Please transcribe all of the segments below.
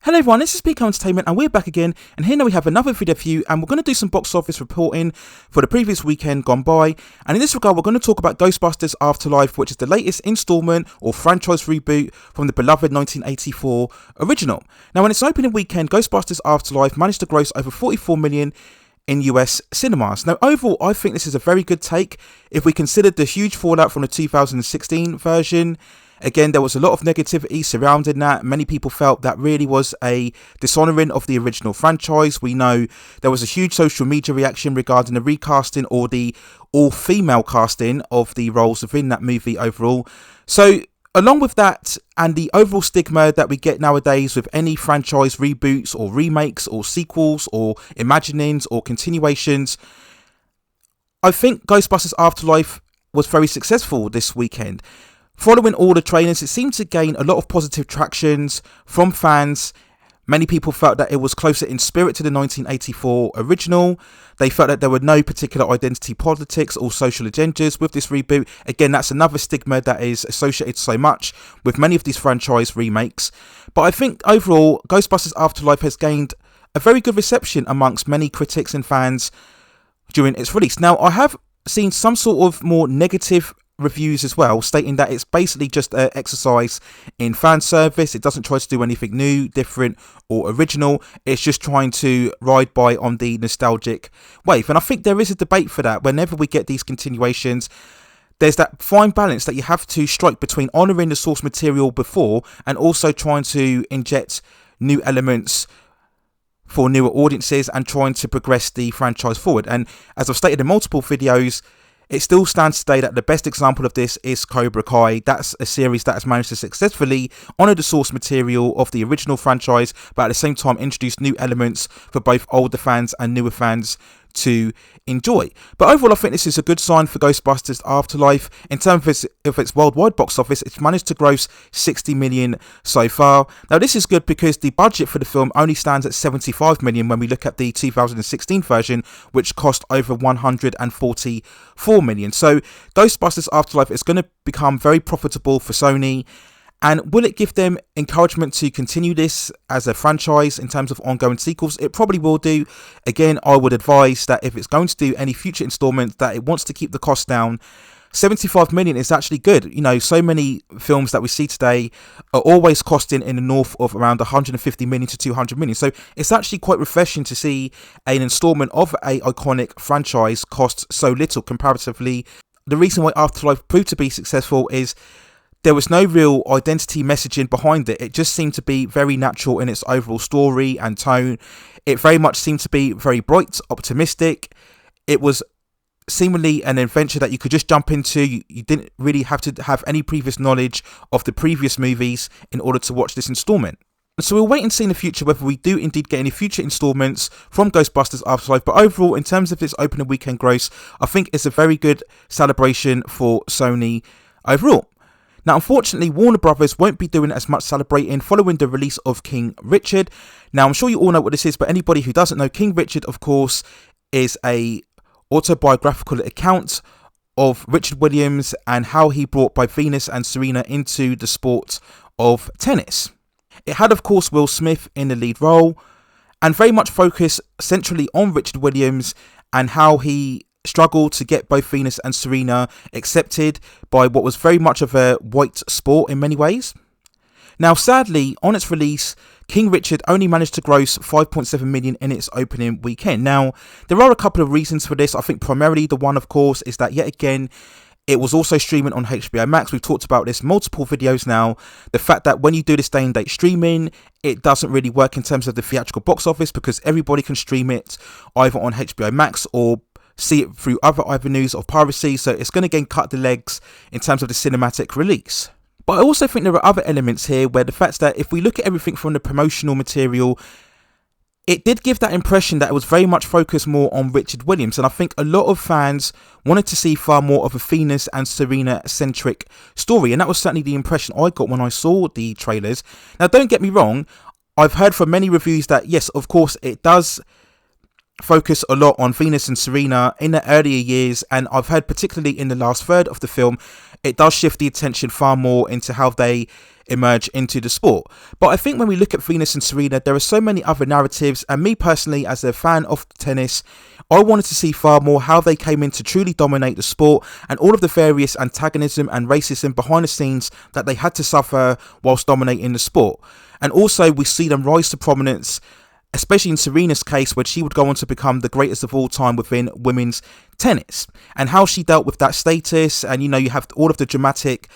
Hello everyone, this is Pico Entertainment and we're back again, and here now we have another video for you, and we're going to do some box office reporting for the previous weekend gone by. And in this regard we're going to talk about Ghostbusters Afterlife, which is the latest installment or franchise reboot from the beloved 1984 original. Now in its opening weekend, Ghostbusters Afterlife managed to gross over 44 million in US cinemas. Now overall I think this is a very good take if we consider the huge fallout from the 2016 version. Again, there was a lot of negativity surrounding that. Many people felt that really was a dishonouring of the original franchise. We know there was a huge social media reaction regarding the recasting or the all-female casting of the roles within that movie overall. So, along with that and the overall stigma that we get nowadays with any franchise reboots or remakes or sequels or imaginings or continuations, I think Ghostbusters Afterlife was very successful this weekend. Following all the trailers, it seemed to gain a lot of positive tractions from fans. Many people felt that it was closer in spirit to the 1984 original. They felt that there were no particular identity politics or social agendas with this reboot. Again, that's another stigma that is associated so much with many of these franchise remakes. But I think overall, Ghostbusters Afterlife has gained a very good reception amongst many critics and fans during its release. Now, I have seen some sort of more negative reviews as well, stating that it's basically just an exercise in fan service. It doesn't try to do anything new, different or original. It's just trying to ride by on the nostalgic wave, and I think there is a debate for that. Whenever we get these continuations, there's that fine balance that you have to strike between honouring the source material before and also trying to inject new elements for newer audiences and trying to progress the franchise forward. And as I've stated in multiple videos, it still stands today that the best example of this is Cobra Kai. That's a series that has managed to successfully honour the source material of the original franchise, but at the same time introduce new elements for both older fans and newer fans to enjoy. But overall I think this is a good sign for Ghostbusters Afterlife. In terms of its worldwide box office, it's managed to gross 60 million so far. Now this is good because the budget for the film only stands at 75 million when we look at the 2016 version, which cost over 144 million. So Ghostbusters Afterlife is going to become very profitable for Sony. And will it give them encouragement to continue this as a franchise in terms of ongoing sequels? It probably will do. Again, I would advise that if it's going to do any future installments, that it wants to keep the cost down. 75 million is actually good. You know, so many films that we see today are always costing in the north of around 150 million to 200 million. So it's actually quite refreshing to see an installment of an iconic franchise cost so little comparatively. The reason why Afterlife proved to be successful is there was no real identity messaging behind it. It just seemed to be very natural in its overall story and tone. It very much seemed to be very bright, optimistic. It was seemingly an adventure that you could just jump into. You didn't really have to have any previous knowledge of the previous movies in order to watch this installment. So we'll wait and see in the future whether we do indeed get any future installments from Ghostbusters Afterlife. But overall, in terms of its opening weekend gross, I think it's a very good celebration for Sony overall. Now, unfortunately, Warner Brothers won't be doing as much celebrating following the release of King Richard. Now, I'm sure you all know what this is, but anybody who doesn't know, King Richard, of course, is a autobiographical account of Richard Williams and how he brought both Venus and Serena into the sport of tennis. It had, of course, Will Smith in the lead role and very much focused centrally on Richard Williams and how he struggled to get both Venus and Serena accepted by what was very much of a white sport in many ways. Now, sadly, on its release, King Richard only managed to gross 5.7 million in its opening weekend. Now, there are a couple of reasons for this. I think primarily the one, of course, is that yet again, it was also streaming on HBO Max. We've talked about this multiple videos now. The fact that when you do this day and date streaming, it doesn't really work in terms of the theatrical box office because everybody can stream it either on HBO Max or see it through other avenues of piracy, so it's going to again cut the legs in terms of the cinematic release. But I also think there are other elements here where the fact that if we look at everything from the promotional material, it did give that impression that it was very much focused more on Richard Williams, and I think a lot of fans wanted to see far more of a Venus and Serena centric story, and that was certainly the impression I got when I saw the trailers. Now, don't get me wrong, I've heard from many reviews that yes, of course, it does focus a lot on Venus and Serena in the earlier years, and I've heard particularly in the last third of the film, it does shift the attention far more into how they emerge into the sport. But I think when we look at Venus and Serena, there are so many other narratives, and me personally, as a fan of tennis, I wanted to see far more how they came in to truly dominate the sport, and all of the various antagonism and racism behind the scenes that they had to suffer whilst dominating the sport. And also we see them rise to prominence, especially in Serena's case, where she would go on to become the greatest of all time within women's tennis, and how she dealt with that status. And you know, you have all of the dramatic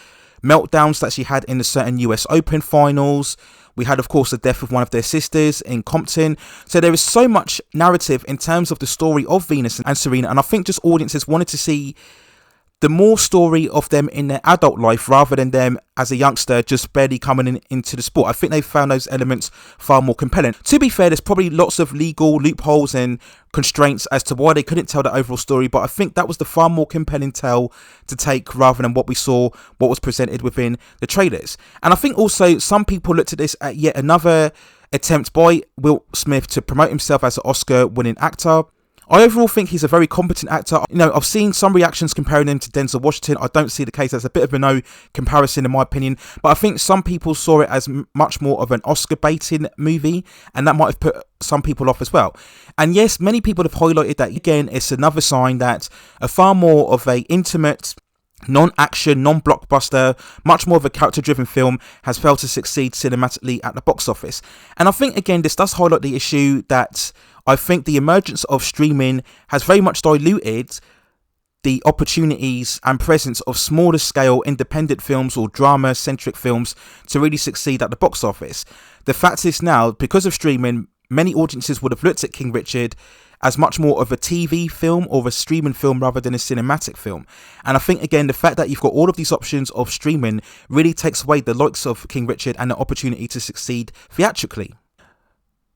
meltdowns that she had in the certain US Open finals. We had, of course, the death of one of their sisters in Compton. So there is so much narrative in terms of the story of Venus and Serena, and I think just audiences wanted to see the more story of them in their adult life rather than them as a youngster just barely coming into the sport. I think they found those elements far more compelling. To be fair, there's probably lots of legal loopholes and constraints as to why they couldn't tell the overall story, but I think that was the far more compelling tale to take rather than what we saw, what was presented within the trailers. And I think also some people looked at this at yet another attempt by Will Smith to promote himself as an Oscar-winning actor. I overall think he's a very competent actor. You know, I've seen some reactions comparing him to Denzel Washington. I don't see the case as a bit of a no comparison in my opinion, but I think some people saw it as much more of an Oscar baiting movie, and that might have put some people off as well. And yes, many people have highlighted that again, it's another sign that a far more of a intimate, non-action, non-blockbuster, much more of a character-driven film has failed to succeed cinematically at the box office. And I think again, this does highlight the issue that I think the emergence of streaming has very much diluted the opportunities and presence of smaller scale independent films or drama centric films to really succeed at the box office. The fact is now, because of streaming, many audiences would have looked at King Richard as much more of a TV film or a streaming film rather than a cinematic film. And I think again, the fact that you've got all of these options of streaming really takes away the likes of King Richard and the opportunity to succeed theatrically.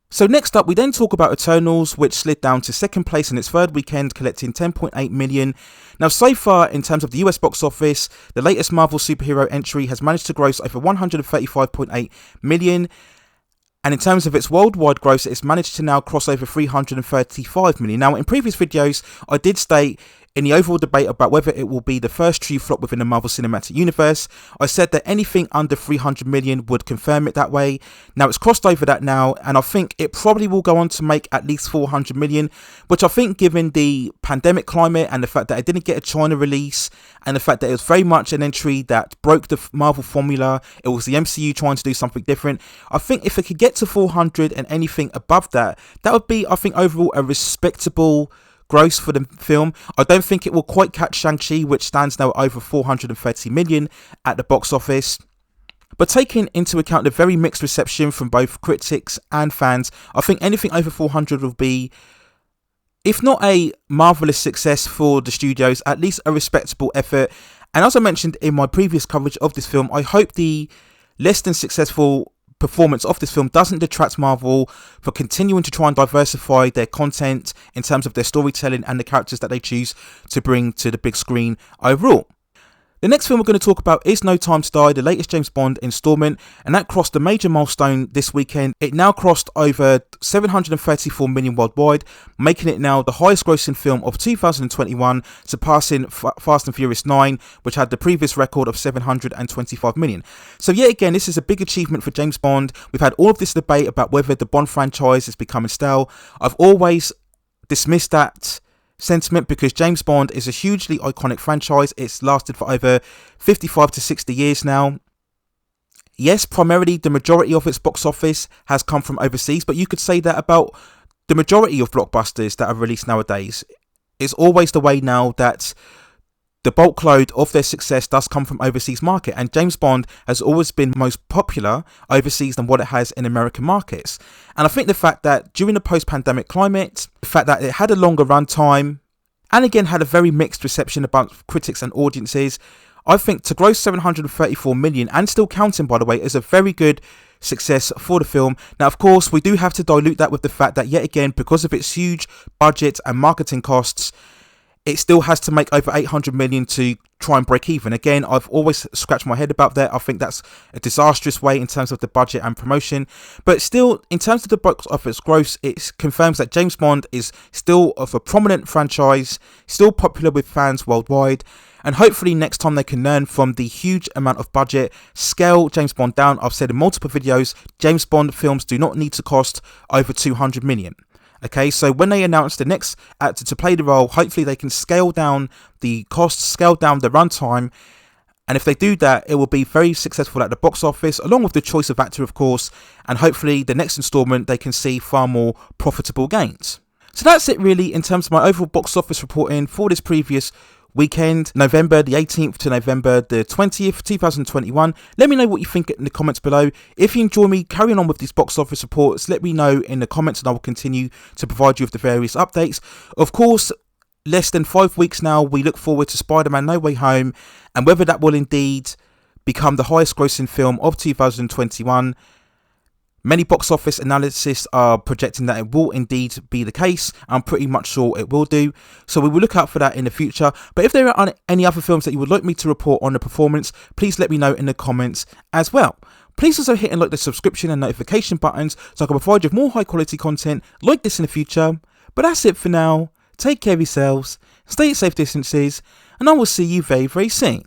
So next up, we then talk about Eternals, which slid down to second place in its third weekend, collecting 10.8 million. Now, so far, in terms of the US box office, the latest Marvel superhero entry has managed to gross over 135.8 million. And in terms of its worldwide gross, it's managed to now cross over 335 million. Now, in previous videos, I did state in the overall debate about whether it will be the first true flop within the Marvel Cinematic Universe, I said that anything under 300 million would confirm it that way. Now it's crossed over that now, and I think it probably will go on to make at least 400 million, which I think, given the pandemic climate and the fact that it didn't get a China release, and the fact that it was very much an entry that broke the Marvel formula, it was the MCU trying to do something different, I think if it could get to 400 and anything above that, that would be, I think, overall a respectable gross for the film. I don't think it will quite catch Shang-Chi, which stands now at over 430 million at the box office. But taking into account the very mixed reception from both critics and fans, I think anything over 400 will be, if not a marvellous success for the studios, at least a respectable effort. And as I mentioned in my previous coverage of this film, I hope the less than successful performance of this film doesn't detract Marvel for continuing to try and diversify their content in terms of their storytelling and the characters that they choose to bring to the big screen overall. The next film we're going to talk about is No Time to Die, the latest James Bond installment, and that crossed a major milestone this weekend. It now crossed over 734 million worldwide, making it now the highest grossing film of 2021, surpassing Fast and Furious 9, which had the previous record of 725 million. So yet again, this is a big achievement for James Bond. We've had all of this debate about whether the Bond franchise is becoming stale. I've always dismissed that sentiment because James Bond is a hugely iconic franchise. It's lasted for over 55 to 60 years now. Yes, primarily the majority of its box office has come from overseas, but you could say that about the majority of blockbusters that are released nowadays. It's always the way now that the bulk load of their success does come from overseas market, and James Bond has always been most popular overseas than what it has in American markets. And I think the fact that during the post-pandemic climate, the fact that it had a longer run time, and again had a very mixed reception about critics and audiences, I think to gross 734 million and still counting, by the way, is a very good success for the film. Now, of course, we do have to dilute that with the fact that, yet again, because of its huge budget and marketing costs, it still has to make over 800 million to try and break even. Again, I've always scratched my head about that. I think that's a disastrous way in terms of the budget and promotion. But still, in terms of the box office gross, it confirms that James Bond is still of a prominent franchise, still popular with fans worldwide. And hopefully next time they can learn from the huge amount of budget, scale James Bond down. I've said in multiple videos, James Bond films do not need to cost over 200 million. Okay, so when they announce the next actor to play the role, hopefully they can scale down the costs, scale down the runtime. And if they do that, it will be very successful at the box office, along with the choice of actor, of course. And hopefully the next installment, they can see far more profitable gains. So that's it really in terms of my overall box office reporting for this previous weekend, November the 18th to November the 20th, 2021. Let me know what you think in the comments below. If you enjoy me carrying on with these box office reports, let me know in the comments and I will continue to provide you with the various updates. Of course, less than 5 weeks now, we look forward to Spider-Man No Way Home, and whether that will indeed become the highest grossing film of 2021. Many box office analysts are projecting that it will indeed be the case. I'm pretty much sure it will do. So we will look out for that in the future. But if there are any other films that you would like me to report on the performance, please let me know in the comments as well. Please also hit and like the subscription and notification buttons so I can provide you with more high quality content like this in the future. But that's it for now. Take care of yourselves, stay at safe distances, and I will see you very, very soon.